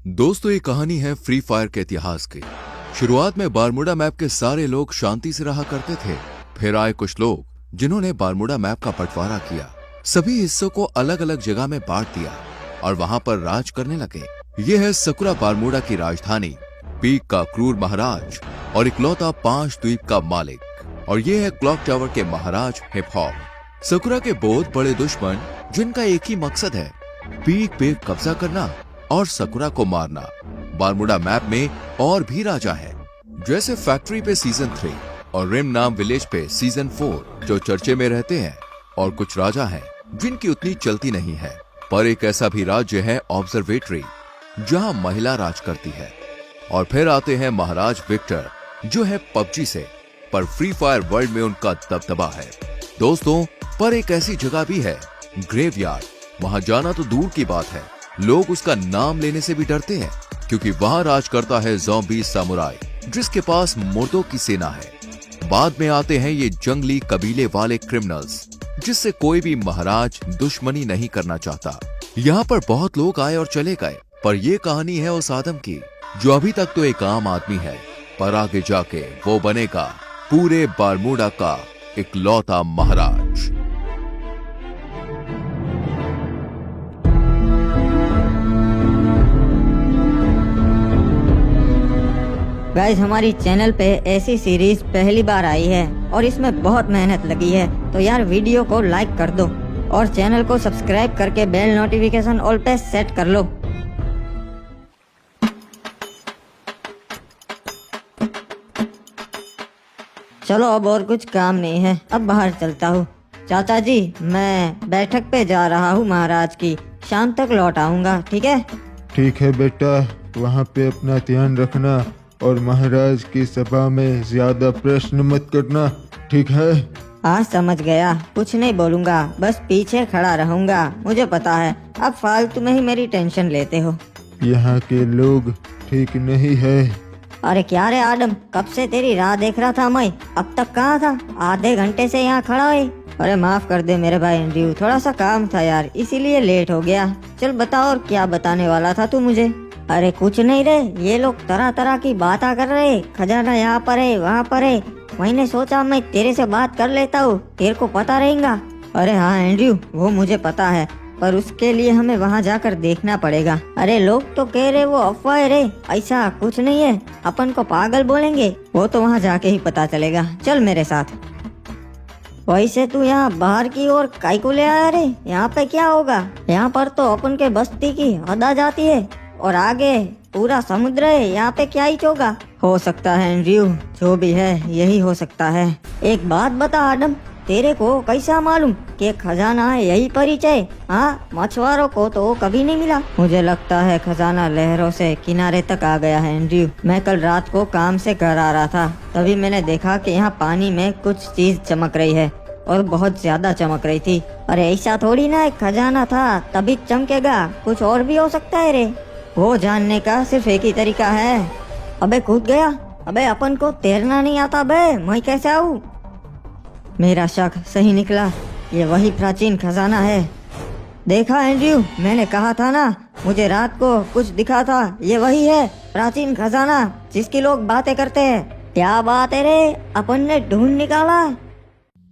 दोस्तों, ये कहानी है फ्री फायर के इतिहास की। शुरुआत में बारमूडा मैप के सारे लोग शांति से रहा करते थे। फिर आए कुछ लोग जिन्होंने बारमूडा मैप का बंटवारा किया, सभी हिस्सों को अलग अलग जगह में बांट दिया और वहां पर राज करने लगे। ये है सकुरा, बारमूडा की राजधानी, पीक का क्रूर महाराज और इकलौता 5 द्वीप का मालिक। और ये है क्लॉक टावर के महाराज हिप हॉप। सकुरा के बहुत बड़े दुश्मन जिनका एक ही मकसद है, पीक पे कब्जा करना और सकुरा को मारना। बारमूडा मैप में और भी राजा है, जैसे फैक्ट्री पे सीजन 3 और रिम नाम विलेज पे सीजन 4 जो चर्चे में रहते हैं। और कुछ राजा हैं जिनकी उतनी चलती नहीं है। पर एक ऐसा भी राज्य है ऑब्जर्वेटरी, जहां महिला राज करती है। और फिर आते हैं महाराज विक्टर, जो है पबजी से, पर फ्री फायर वर्ल्ड में उनका दबदबा है। दोस्तों, पर एक ऐसी जगह भी है, ग्रेवयार्ड। वहां जाना तो दूर की बात है, लोग उसका नाम लेने से भी डरते हैं, क्योंकि वहां राज करता है ज़ॉम्बी सामुराई, जिसके पास मुर्दों की सेना है। बाद में आते हैं ये जंगली कबीले वाले क्रिमिनल्स, जिससे कोई भी महाराज दुश्मनी नहीं करना चाहता। यहाँ पर बहुत लोग आए और चले गए, पर ये कहानी है उस आदम की जो अभी तक तो एक आम आदमी है, पर आगे जाके वो बनेगा पूरे बारमूडा का इकलौता महाराज। गाइस, हमारी चैनल पे ऐसी सीरीज पहली बार आई है और इसमें बहुत मेहनत लगी है, तो यार वीडियो को लाइक कर दो और चैनल को सब्सक्राइब करके बेल नोटिफिकेशन ऑल पे सेट कर लो। चलो, अब और कुछ काम नहीं है, अब बाहर चलता हूँ। चाचा जी, मैं बैठक पे जा रहा हूँ महाराज की, शाम तक लौट आऊंगा, ठीक है? ठीक है बेटा, वहाँ पे अपना ध्यान रखना और महाराज की सभा में ज्यादा प्रश्न मत करना, ठीक है? हाँ, समझ गया, कुछ नहीं बोलूंगा, बस पीछे खड़ा रहूंगा। मुझे पता है अब फालतू में ही मेरी टेंशन लेते हो। यहाँ के लोग ठीक नहीं है। अरे क्या रे आदम, कब से तेरी राह देख रहा था मैं, अब तक कहाँ था? आधे घंटे से यहाँ खड़ा है। अरे माफ कर दे मेरे भाई एंड्रयू, थोड़ा सा काम था यार, इसीलिए लेट हो गया। चल बताओ, और क्या बताने वाला था तू मुझे? अरे कुछ नहीं रे, ये लोग तरह तरह की बातें कर रहे, खजाना यहाँ पर है, वहाँ पर है। मैंने सोचा मैं तेरे से बात कर लेता हूँ, तेरे को पता रहेगा। अरे हाँ एंड्रयू, वो मुझे पता है, पर उसके लिए हमें वहाँ जाकर देखना पड़ेगा। अरे लोग तो कह रहे वो अफवाह है रे, ऐसा कुछ नहीं है, अपन को पागल बोलेंगे। वो तो वहाँ जाके ही पता चलेगा, चल मेरे साथ। वैसे तू यहाँ बाहर की ओर काहे को ले आया रे? यहाँ पे क्या होगा? यहाँ पर तो अपन के बस्ती की हद आ जाती है और आगे पूरा समुद्र है, यहाँ पे क्या ही होगा? हो सकता है एंड्रयू, जो भी है यही हो सकता है। एक बात बता आदम, तेरे को कैसा मालूम कि खजाना है यही परिचय? हाँ, मछुआरों को तो कभी नहीं मिला। मुझे लगता है खजाना लहरों से किनारे तक आ गया है एंड्रयू। मैं कल रात को काम से घर आ रहा था, तभी मैंने देखा कि यहाँ पानी में कुछ चीज चमक रही है और बहुत ज्यादा चमक रही थी। अरे ऐसा थोड़ी ना एक खजाना था तभी चमकेगा, कुछ और भी हो सकता है रे। वो जानने का सिर्फ एक ही तरीका है। अबे कूद गया। अबे अपन को तैरना नहीं आता बे, मैं कैसे आऊँ? मेरा शक सही निकला, ये वही प्राचीन खजाना है। देखा एंड्रयू, मैंने कहा था ना, मुझे रात को कुछ दिखा था, ये वही है प्राचीन खजाना जिसकी लोग बातें करते हैं। क्या बात है रे, अपन ने ढूंढ निकाला।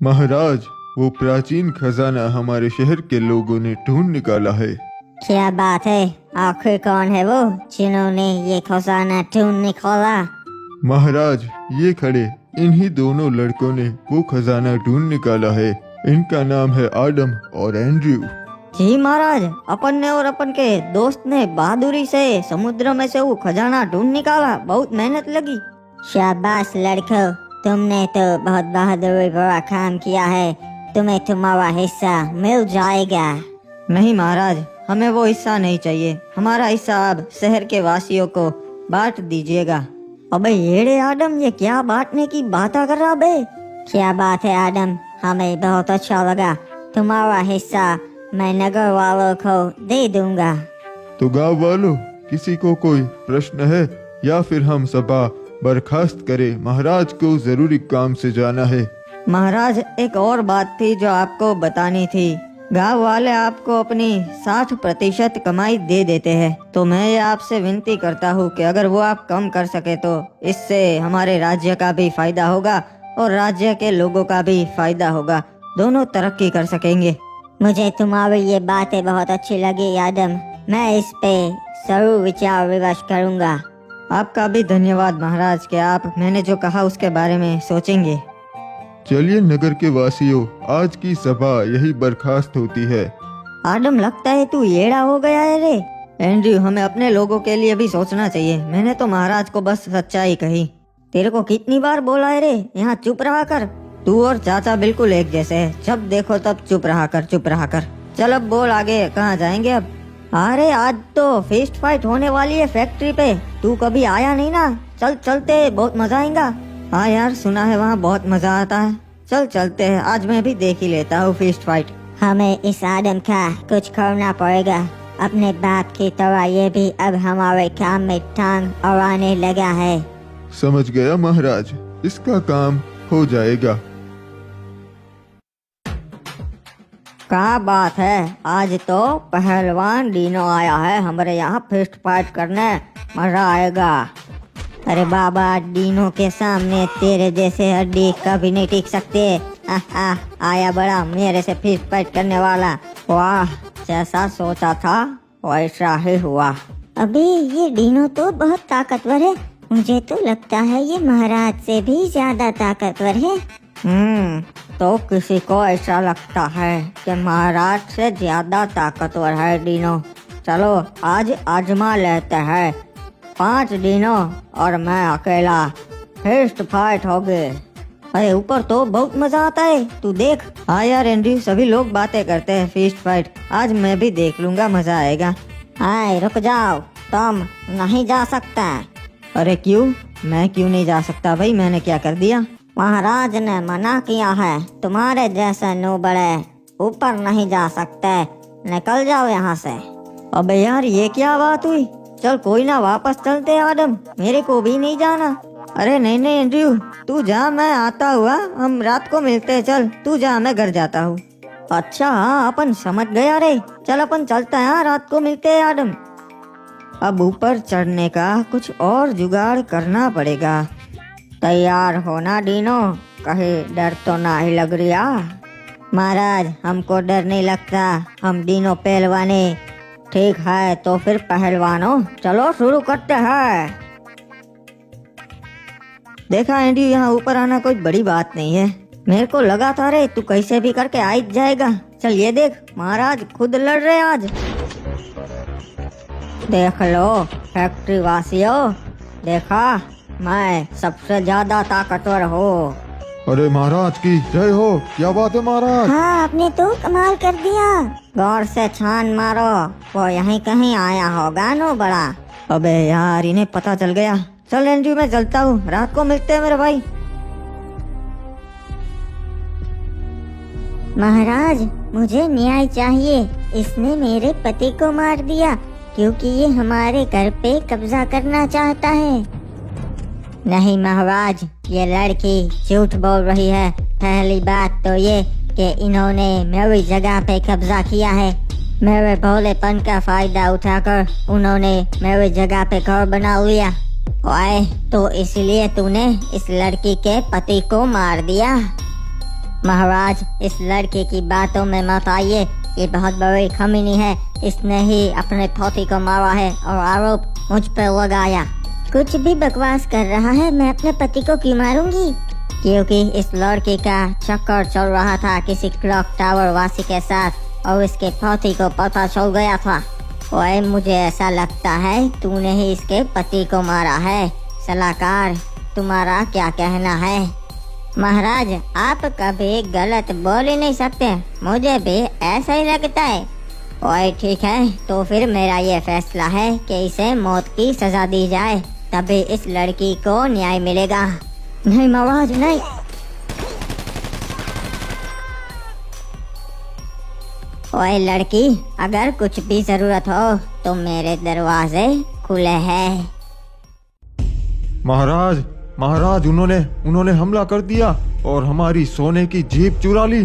महाराज, वो प्राचीन खजाना हमारे शहर के लोगों ने ढूंढ निकाला है। क्या बात है? आखिर कौन है वो जिन्होंने ये खजाना ढूंढ निकाला? महाराज, ये खड़े इन्हीं दोनों लड़कों ने वो खजाना ढूंढ निकाला है। इनका नाम है आदम और एंड्रयू। जी महाराज, अपन ने और अपन के दोस्त ने बहादुरी से समुद्र में से वो खजाना ढूंढ निकाला, बहुत मेहनत लगी। शाबाश लड़कों, तुमने तो बहुत बहादुरी भरा काम किया है, तुम्हें तुम्हारा हिस्सा मिल जाएगा। नहीं महाराज, हमें वो हिस्सा नहीं चाहिए, हमारा हिस्सा आप शहर के वासियों को बांट दीजिएगा। अबे येड़े आदम, ये क्या बांटने की बात कर रहा बे? क्या बात है आदम, हमें बहुत अच्छा लगा, तुम्हारा हिस्सा मैं नगर वालों को दे दूंगा। तो गांव वालों, किसी को कोई प्रश्न है या फिर हम सभा बर्खास्त करें? महाराज को जरूरी काम से जाना है। महाराज, एक और बात थी जो आपको बतानी थी। गांव वाले आपको अपनी 60% कमाई दे देते हैं, तो मैं ये आपसे विनती करता हूँ कि अगर वो आप कम कर सके तो इससे हमारे राज्य का भी फायदा होगा और राज्य के लोगों का भी फायदा होगा, दोनों तरक्की कर सकेंगे। मुझे तुम्हारी ये बातें बहुत अच्छी लगी आदम। मैं इस पे जरूर विचार विमर्श करूंगा। आपका भी धन्यवाद महाराज कि आप मैंने जो कहा उसके बारे में सोचेंगे। चलिए नगर के वासियों, आज की सभा यही बर्खास्त होती है। आदम, लगता है तू येड़ा हो गया है रे। एंड्रयू, हमें अपने लोगों के लिए भी सोचना चाहिए। मैंने तो महाराज को बस सच्चाई कही। तेरे को कितनी बार बोला है रे, यहाँ चुप रहा कर। तू और चाचा बिल्कुल एक जैसे है, जब देखो तब चुप रहा कर, चुप रहा कर। चल अब बोल आगे, कहाँ जाएंगे अब? अरे आज तो फिस्ट फाइट होने वाली है फैक्ट्री पे, तू कभी आया नहीं ना। चल चलते, बहुत मजा आएगा। हाँ यार, सुना है वहाँ बहुत मजा आता है। चल चलते हैं, आज मैं भी देख ही लेता हूँ फिस्ट फाइट। हमें इस आदम का कुछ करना पड़ेगा। अपने बाप की तरह ये भी अब हमारे काम में टांग अड़ाने लगा है। समझ गया महाराज, इसका काम हो जाएगा। क्या बात है, आज तो पहलवान डीनो आया है हमारे यहाँ फिस्ट फाइट करने, मजा आएगा। अरे बाबा, डीनो के सामने तेरे जैसे हड्डी कभी नहीं टिक सकते। आया बड़ा मेरे से फिस्ट फाइट करने वाला। वाह, जैसा सोचा था वैसा ही हुआ। अभी ये डीनो तो बहुत ताकतवर है। मुझे तो लगता है ये महाराज से भी ज्यादा ताकतवर है। तो किसी को ऐसा लगता है कि महाराज से ज्यादा ताकतवर है डीनो। चलो आज आजमा लेते हैं। 5 डीनो और मैं अकेला, फिस्ट फाइट हो गए। अरे ऊपर तो बहुत मजा आता है, तू देख। हाँ यार एंड्रयू, सभी लोग बातें करते हैं फिस्ट फाइट, आज मैं भी देख लूंगा, मजा आएगा। हाय रुक जाओ, तुम नहीं जा सकता। अरे क्यों? मैं क्यों नहीं जा सकता भाई, मैंने क्या कर दिया? महाराज ने मना किया है, तुम्हारे जैसे नूबड़े ऊपर नहीं जा सकते। निकल जाओ यहाँ से। अबे यार, ये क्या बात हुई? चल कोई ना, वापस चलते हैं आदम, मेरे को भी नहीं जाना। अरे नहीं नहीं एंड्रयू, तू जा, मैं आता हुआ, हम रात को मिलते हैं। चल तू जा, मैं घर जाता हूँ। अच्छा हाँ, अपन समझ गया रे। चल अपन चलते हैं, रात को मिलते हैं आदम। अब ऊपर चढ़ने का कुछ और जुगाड़ करना पड़ेगा। तैयार होना डीनो, कहीं डर तो ना ही लग रहा। महाराज, हमको डर नहीं लगता, हम डीनो पहलवाने। ठीक है तो फिर पहलवानों, चलो शुरू करते हैं। देखा एंड्रयू, यहाँ ऊपर आना कोई बड़ी बात नहीं है। मेरे को लगा था रे तू कैसे भी करके आ जाएगा। चल ये देख, महाराज खुद लड़ रहे आज। देख लो फैक्ट्री वासियों, देखा मैं सबसे ज्यादा ताकतवर हूँ। अरे महाराज की जय हो, क्या बात है महाराज। हाँ, आपने तो कमाल कर दिया। गौर से छान मारो, वो यहीं कहीं आया होगा नो बड़ा। अबे यार, इन्हें पता चल गया। चल एंड्रयू, मैं चलता हूँ, रात को मिलते हैं मेरे भाई। महाराज, मुझे न्याय चाहिए। इसने मेरे पति को मार दिया क्योंकि ये हमारे घर पे कब्जा करना चाहता है। नहीं महाराज, ये लड़की झूठ बोल रही है। पहली बात तो ये कि इन्होंने मेरी जगह पे कब्जा किया है। मेरे भोलेपन का फायदा उठाकर उन्होंने मेरी जगह पे घर बना लिया। ओए, तो इसलिए तूने इस लड़की के पति को मार दिया। महाराज, इस लड़के की बातों में मत आइए, ये बहुत बड़ी खमीनी है। इसने ही अपने पति को मारा है और आरोप मुझ पर लगाया। कुछ भी बकवास कर रहा है, मैं अपने पति को क्यों मारूंगी? क्योंकि इस लड़के का चक्कर चल रहा था किसी क्लॉक टावर वासी के साथ और इसके पति को पता चल गया था। ओए, मुझे ऐसा लगता है तूने ही इसके पति को मारा है। सलाहकार, तुम्हारा क्या कहना है? महाराज, आप कभी गलत बोल ही नहीं सकते, मुझे भी ऐसा ही लगता है। ओए ठीक है, तो फिर मेरा ये फैसला है कि इसे मौत की सजा दी जाए, तभी इस लड़की को न्याय मिलेगा। नहीं महाराज, नहीं। ओए लड़की, अगर कुछ भी जरूरत हो तो मेरे दरवाजे खुले हैं। महाराज, महाराज, उन्होंने हमला कर दिया और हमारी सोने की जीप चुरा ली।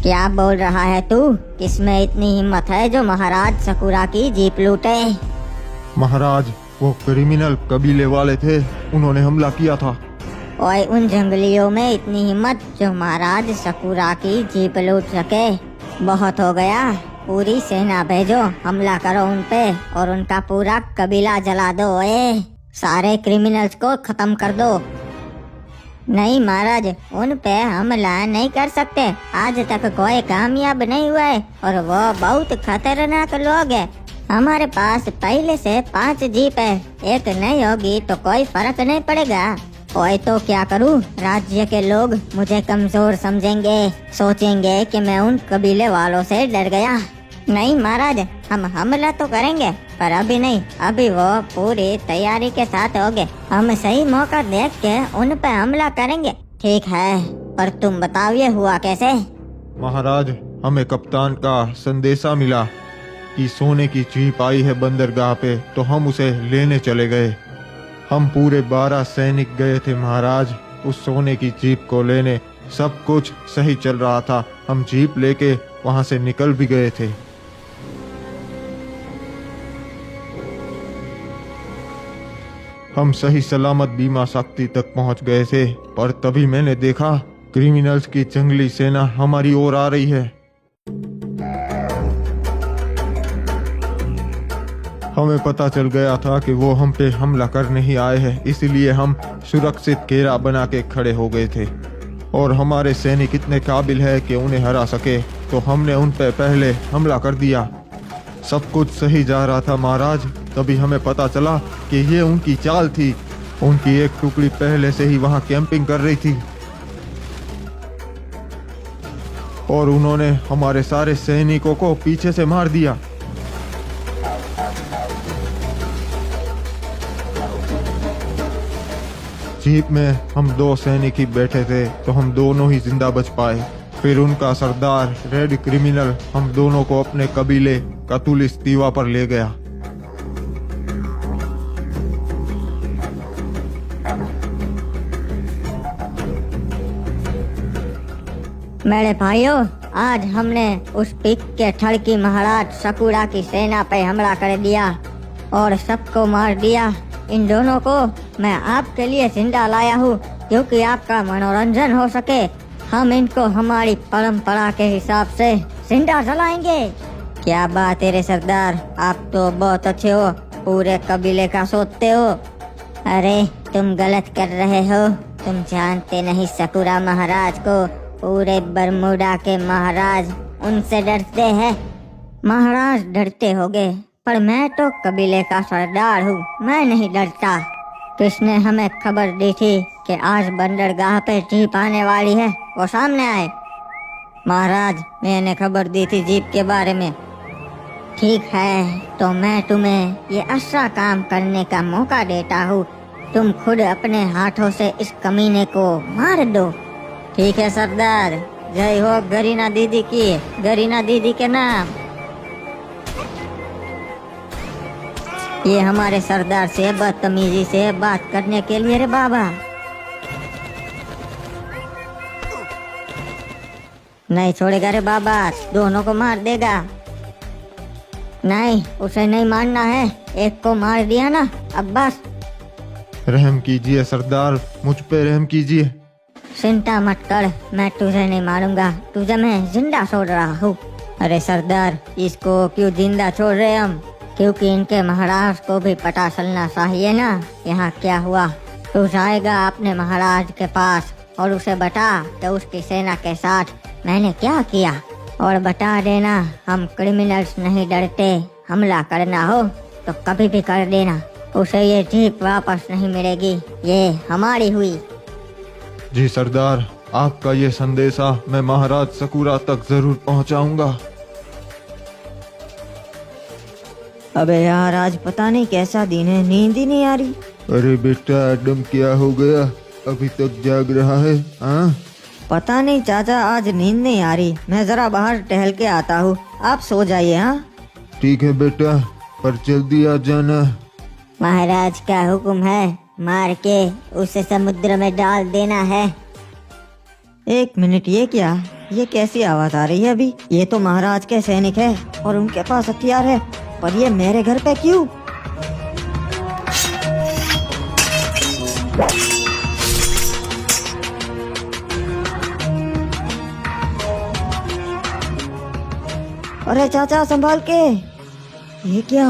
क्या बोल रहा है तू? किसमें इतनी हिम्मत है जो महाराज सकुरा की जीप लूटे? महाराज, वो क्रिमिनल कबीले वाले थे, उन्होंने हमला किया था। ओए, उन जंगलियों में इतनी हिम्मत जो महाराज सकुरा की जीप लूट सके? बहुत हो गया। पूरी सेना भेजो, हमला करो उन पे और उनका पूरा कबीला जला दो। ओए, सारे क्रिमिनल्स को खत्म कर दो। नहीं महाराज, उन पे हमला नहीं कर सकते। आज तक कोई कामयाब नहीं हुआ है और वो बहुत खतरनाक लोग है। हमारे पास पहले से 5 जीप है, एक नहीं होगी तो कोई फर्क नहीं पड़ेगा। ओए, तो क्या करूं? राज्य के लोग मुझे कमजोर समझेंगे, सोचेंगे कि मैं उन कबीले वालों से डर गया। नहीं महाराज, हम हमला तो करेंगे पर अभी नहीं, अभी वो पूरी तैयारी के साथ होंगे। हम सही मौका देख के उन पे हमला करेंगे। ठीक है, पर तुम बताओ ये हुआ कैसे? महाराज, हमें कप्तान का संदेशा मिला कि सोने की जीप आई है बंदरगाह पे, तो हम उसे लेने चले गए। हम पूरे 12 सैनिक गए थे महाराज उस सोने की जीप को लेने। सब कुछ सही चल रहा था, हम जीप लेके वहां से निकल भी गए थे। हम सही सलामत बीमा शक्ति तक पहुंच गए थे, पर तभी मैंने देखा क्रिमिनल्स की जंगली सेना हमारी ओर आ रही है। हमें पता चल गया था कि वो हम पे हमला करने ही आए हैं, इसलिए हम सुरक्षित घेरा बना के खड़े हो गए थे। और हमारे सैनिक इतने काबिल है कि उन्हें हरा सके, तो हमने उन पे पहले हमला कर दिया। सब कुछ सही जा रहा था महाराज, तभी हमें पता चला कि ये उनकी चाल थी। उनकी एक टुकड़ी पहले से ही वहां कैंपिंग कर रही थी और उन्होंने हमारे सारे सैनिकों को पीछे से मार दिया। जीप में हम 2 सैनिक ही बैठे थे, तो हम दोनों ही जिंदा बच पाए। फिर उनका सरदार रेड क्रिमिनल हम दोनों को अपने कबीले कतुलिस दीवा पर ले गया। मेरे भाइयों, आज हमने उस पिक के ठड़की महाराज सकुरा की सेना पे हमला कर दिया और सबको मार दिया। इन दोनों को मैं आपके लिए जिंदा लाया हूँ क्योंकि आपका मनोरंजन हो सके। हम इनको हमारी परंपरा के हिसाब से जिंदा जलाएंगे। क्या बात है रे सरदार, आप तो बहुत अच्छे हो, पूरे कबीले का सोचते हो। अरे तुम गलत कर रहे हो, तुम जानते नहीं सकुरा महाराज को पूरे बरमूडा के महाराज उनसे डरते हैं। महाराज डरते होगे, पर मैं तो कबीले का सरदार हूँ, मैं नहीं डरता। किसने हमें खबर दी थी कि आज बंदरगाह पे जीप आने वाली है? वो सामने आए। महाराज, मैंने खबर दी थी जीप के बारे में। ठीक है, तो मैं तुम्हें ये अच्छा काम करने का मौका देता हूँ। तुम खुद अपने हाथों से इस कमीने को मार दो। ठीक है सरदार, जय हो गरीना दीदी की, गरीना दीदी के नाम। ये हमारे सरदार से बदतमीजी से बात करने के लिए रे बाबा। नहीं छोड़ेगा रे बाबा, दोनों को मार देगा। नहीं, उसे नहीं मारना है, एक को मार दिया ना, अब बस। रहम कीजिए सरदार, मुझ पे रहम कीजिए। चिंता मत कर, मैं तुझे नहीं मारूंगा, तुझे मैं जिंदा छोड़ रहा हूँ। अरे सरदार, इसको क्यों जिंदा छोड़ रहे हम? क्योंकि इनके महाराज को भी पता चलना चाहिए ना यहाँ क्या हुआ। तू जाएगा अपने महाराज के पास और उसे बता कि उसकी सेना के साथ मैंने क्या किया, और बता देना हम क्रिमिनल्स नहीं डरते, हमला करना हो तो कभी भी कर देना, उसे ये जीप वापस नहीं मिलेगी, ये हमारी हुई। जी सरदार, आपका ये संदेशा मैं महाराज सकुरा तक जरूर पहुंचाऊंगा। अबे यार, आज पता नहीं कैसा दिन है, नींद ही नहीं आ रही। अरे बेटा एडम, क्या हो गया? अभी तक जाग रहा है? हाँ, पता नहीं चाचा, आज नींद नहीं आ रही। मैं जरा बाहर टहल के आता हूँ, आप सो जाइए। हाँ ठीक है बेटा, पर जल्दी आ जाना। महाराज का हुक्म है, मार के उसे समुद्र में डाल देना है। एक मिनट, ये क्या? ये कैसी आवाज आ रही है अभी? ये तो महाराज के सैनिक है और उनके पास हथियार है, पर ये मेरे घर पे क्यों? अरे चाचा संभाल के। ये क्या?